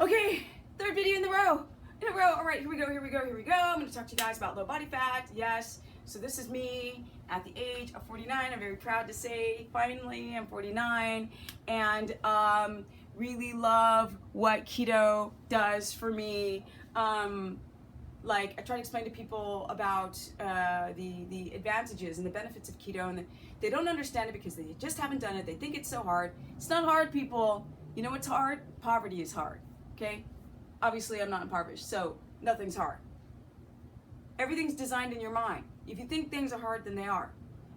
Okay, third video in a row. All right, here we go. I'm going to talk to you guys about low body fat. Yes, so this is me at the age of 49. I'm very proud to say, finally, I'm 49, and really love what keto does for me. Like I try to explain to people about the advantages and the benefits of keto, and they don't understand it because they just haven't done it. They think it's so hard. It's not hard, people. You know what's hard? Poverty is hard. Okay? Obviously, I'm not impoverished, so nothing's hard. Everything's designed in your mind. If you think things are hard, then they are.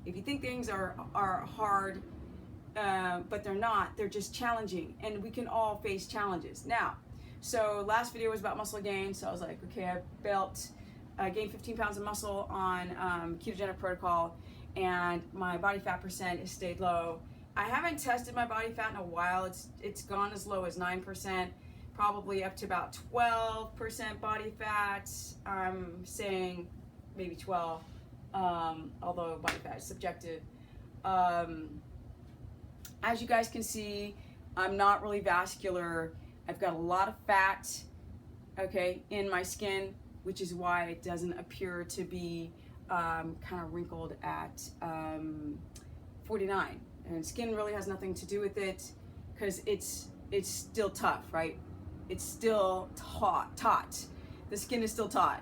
If you think things are hard, but they're not, they're just challenging, and we can all face challenges. Now, so last video was about muscle gain, so I was like, okay, I gained 15 pounds of muscle on ketogenic protocol, and my body fat percent has stayed low. I haven't tested my body fat in a while. It's gone as low as 9%, probably up to about 12% body fat. I'm saying maybe 12, although body fat is subjective. As you guys can see, I'm not really vascular. I've got a lot of fat, okay, in my skin, which is why it doesn't appear to be kind of wrinkled at 49. And skin really has nothing to do with it, because it's still tough, right? It's still taut. The skin is still taut.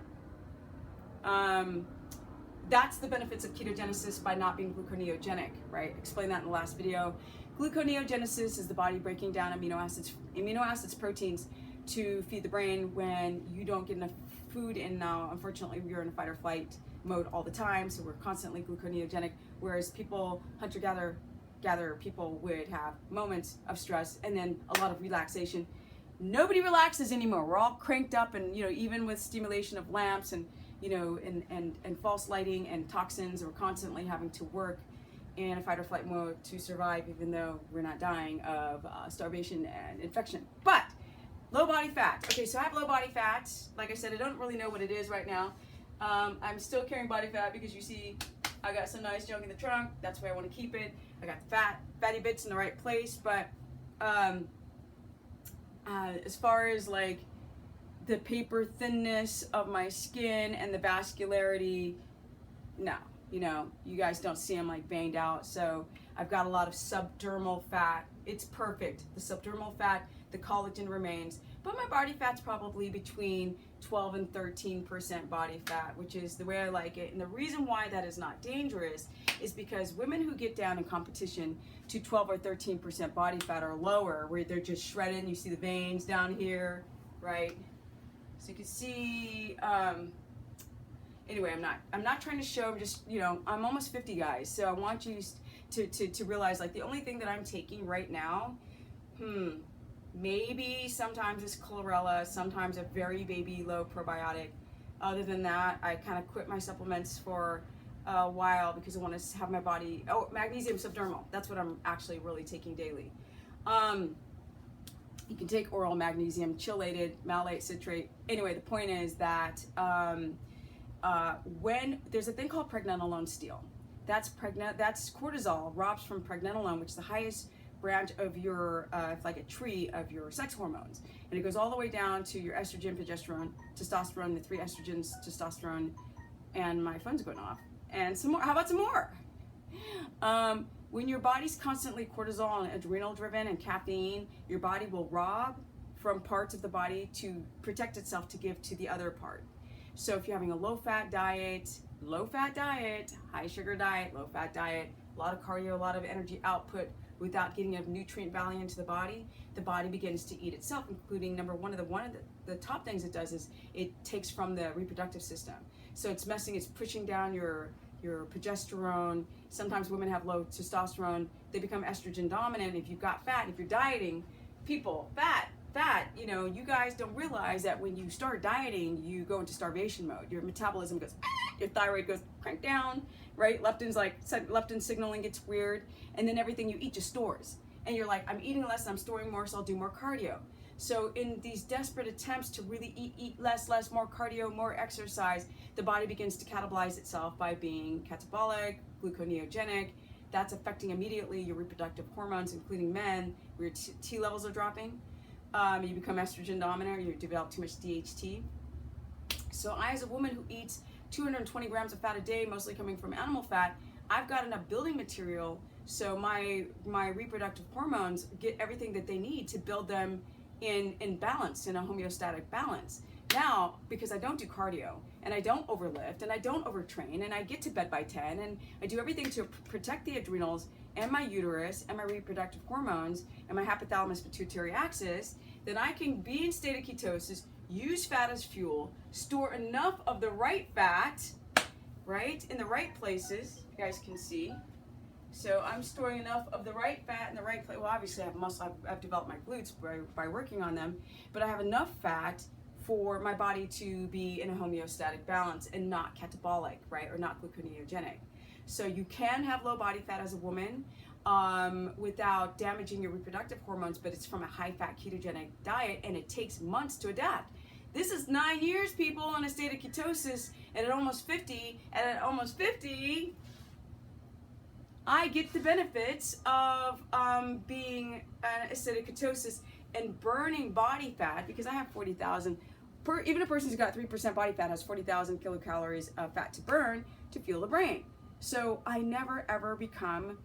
That's the benefits of ketogenesis by not being gluconeogenic, right? Explained that in the last video. Gluconeogenesis is the body breaking down amino acids, proteins to feed the brain when you don't get enough food. And now, unfortunately, we're in a fight or flight mode all the time, so we're constantly gluconeogenic. Whereas people, hunter-gatherer people, would have moments of stress and then a lot of relaxation. Nobody relaxes anymore. We're all cranked up, and even with stimulation of lamps and and false lighting and toxins, we're constantly having to work in a fight or flight mode to survive, even though we're not dying of starvation and infection. But low body fat. Okay, so I have low body fat. Like I said, I don't really know what it is right now. I'm still carrying body fat because you see I got some nice junk in the trunk. That's where I want to keep it. I got the fatty bits in the right place. But as far as like the paper thinness of my skin and the vascularity, no. You guys don't see them like veined out. So I've got a lot of subdermal fat. It's perfect. The subdermal fat, the collagen remains, but my body fat's probably between 12 and 13% body fat, which is the way I like it. And the reason why that is not dangerous is because women who get down in competition to 12 or 13% body fat or lower, where they're just shredded, and you see the veins down here, right? So you can see, anyway, I'm not trying to show, I'm just, I'm almost 50, guys. So I want you to realize, like, the only thing that I'm taking right now, maybe sometimes it's chlorella, sometimes a very baby low probiotic. Other than that, I kind of quit my supplements for a while because I want to have my body, magnesium subdermal. That's what I'm actually really taking daily. You can take oral magnesium, chelated, malate, citrate. Anyway, the point is that when there's a thing called pregnenolone steal, that's cortisol robbed from pregnenolone, which is the highest branch of your, like a tree of your sex hormones, and it goes all the way down to your estrogen, progesterone, testosterone, the three estrogens, testosterone, and my phone's going off, and some more. How about some more? When your body's constantly cortisol and adrenal driven and caffeine, your body will rob from parts of the body to protect itself to give to the other part. So if you're having a low-fat diet, high-sugar diet, low-fat diet, a lot of cardio, a lot of energy output without getting enough nutrient value into the body begins to eat itself, including one of the top things it does is it takes from the reproductive system. So it's pushing down your progesterone. Sometimes women have low testosterone. They become estrogen dominant. If you've got fat, if you're dieting, people, fat, you guys don't realize that when you start dieting, you go into starvation mode. Your metabolism goes, your thyroid goes crank down, right? Leptin signaling gets weird, and then everything you eat just stores. And you're like, I'm eating less, I'm storing more, so I'll do more cardio. So in these desperate attempts to really eat less, more cardio, more exercise, the body begins to catabolize itself by being catabolic, gluconeogenic. That's affecting immediately your reproductive hormones, including men, where your T levels are dropping. You become estrogen dominant, or you develop too much DHT. So I, as a woman who eats 220 grams of fat a day, mostly coming from animal fat, I've got enough building material, so my reproductive hormones get everything that they need to build them in balance, in a homeostatic balance. Now, because I don't do cardio, and I don't overlift, and I don't overtrain, and I get to bed by 10, and I do everything to protect the adrenals and my uterus and my reproductive hormones and my hypothalamus pituitary axis, then I can be in state of ketosis, use fat as fuel, store enough of the right fat, right, in the right places, you guys can see. So I'm storing enough of the right fat in the right place. Well, obviously I have muscle, I've developed my glutes by working on them, but I have enough fat for my body to be in a homeostatic balance and not catabolic, right, or not gluconeogenic. So you can have low body fat as a woman without damaging your reproductive hormones, but it's from a high-fat ketogenic diet, and it takes months to adapt. This is 9 years, people, in a state of ketosis, and at almost 50, I get the benefits of being in a state of ketosis and burning body fat, because I have 40,000. Even a person who's got 3% body fat has 40,000 kilocalories of fat to burn to fuel the brain. So I never ever become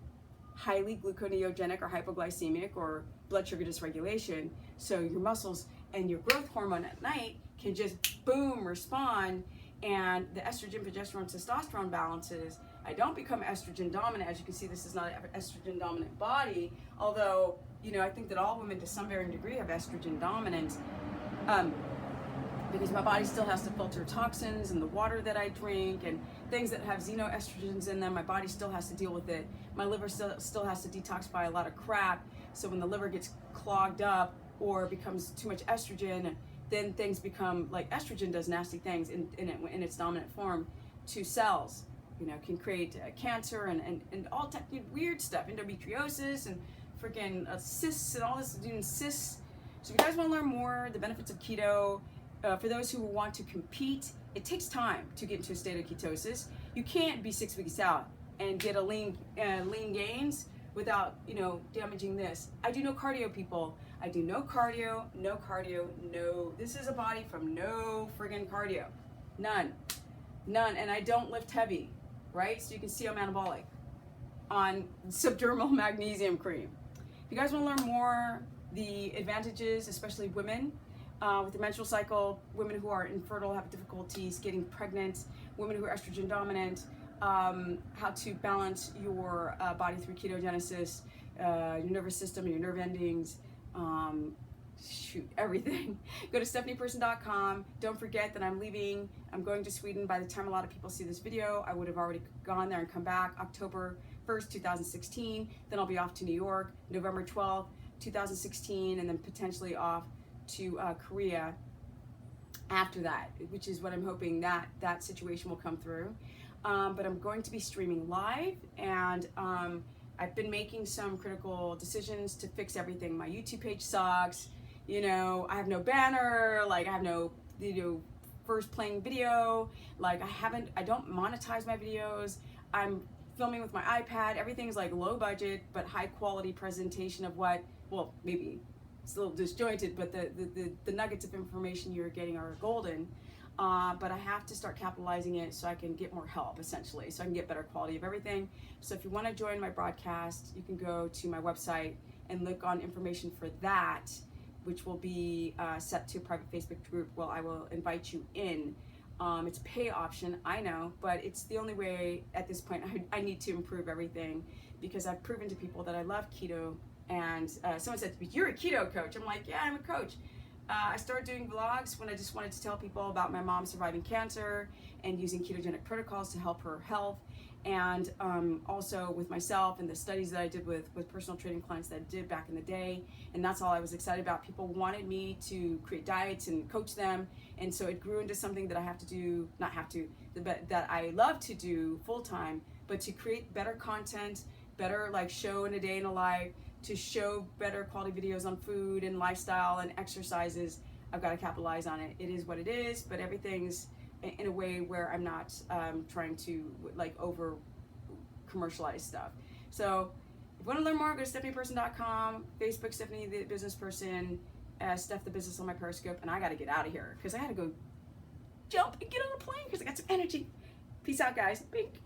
highly gluconeogenic or hypoglycemic or blood sugar dysregulation. So your muscles and your growth hormone at night can just boom respond, and the estrogen, progesterone, testosterone balances. I don't become estrogen dominant. As you can see, this is not an estrogen dominant body, although, you know, I think that all women to some varying degree have estrogen dominance, because my body still has to filter toxins in the water that I drink and things that have xenoestrogens in them. My body still has to deal with it. My liver still has to detoxify a lot of crap. So when the liver gets clogged up or becomes too much estrogen, then things become like estrogen does nasty things in its dominant form to cells. You know, can create cancer and all types of weird stuff, endometriosis and freaking cysts and all this, doing cysts. So if you guys want to learn more, the benefits of keto, for those who want to compete, it takes time to get into a state of ketosis. You can't be 6 weeks out and get a lean gains without, you know, damaging this. I do no cardio, people. I do no cardio, no cardio, no. This is a body from no friggin' cardio. None. And I don't lift heavy, right? So you can see I'm anabolic on subdermal magnesium cream. If you guys want to learn more, the advantages, especially women, with the menstrual cycle, women who are infertile, have difficulties getting pregnant, women who are estrogen dominant, how to balance your body through ketogenesis, your nervous system, your nerve endings, everything. Go to stephanieperson.com. Don't forget that I'm leaving. I'm going to Sweden. By the time a lot of people see this video, I would have already gone there and come back October 1st, 2016. Then I'll be off to New York, November 12th, 2016, and then potentially off to Korea after that, which is what I'm hoping that situation will come through. But I'm going to be streaming live, and I've been making some critical decisions to fix everything. My YouTube page sucks. You know, I have no banner, like I have no, you know, first playing video, like I don't monetize my videos. I'm filming with my iPad. Everything's like low budget, but high quality presentation of what, well, maybe it's a little disjointed, but the nuggets of information you're getting are golden. But I have to start capitalizing it so I can get more help, essentially, so I can get better quality of everything. So if you want to join my broadcast, you can go to my website and look on information for that, which will be set to a private Facebook group. Well, I will invite you in. It's a pay option, I know, but it's the only way at this point. I need to improve everything, because I've proven to people that I love keto. And someone said to me, "You're a keto coach." I'm like, "Yeah, I'm a coach." I started doing vlogs when I just wanted to tell people about my mom surviving cancer and using ketogenic protocols to help her health, and also with myself and the studies that I did with personal training clients that I did back in the day. And that's all I was excited about. People wanted me to create diets and coach them, and so it grew into something that I have to do, not have to, that I love to do full time, but to create better content, better like show in a day in a life, to show better quality videos on food and lifestyle and exercises. I've got to capitalize on it. It is what it is, but everything's in a way where I'm not trying to like over commercialize stuff. So if you want to learn more, go to stephanieperson.com, Facebook Stephanie the Business Person, Steph the Business on my Periscope, and I got to get out of here because I got to go jump and get on a plane because I got some energy. Peace out, guys. Bink.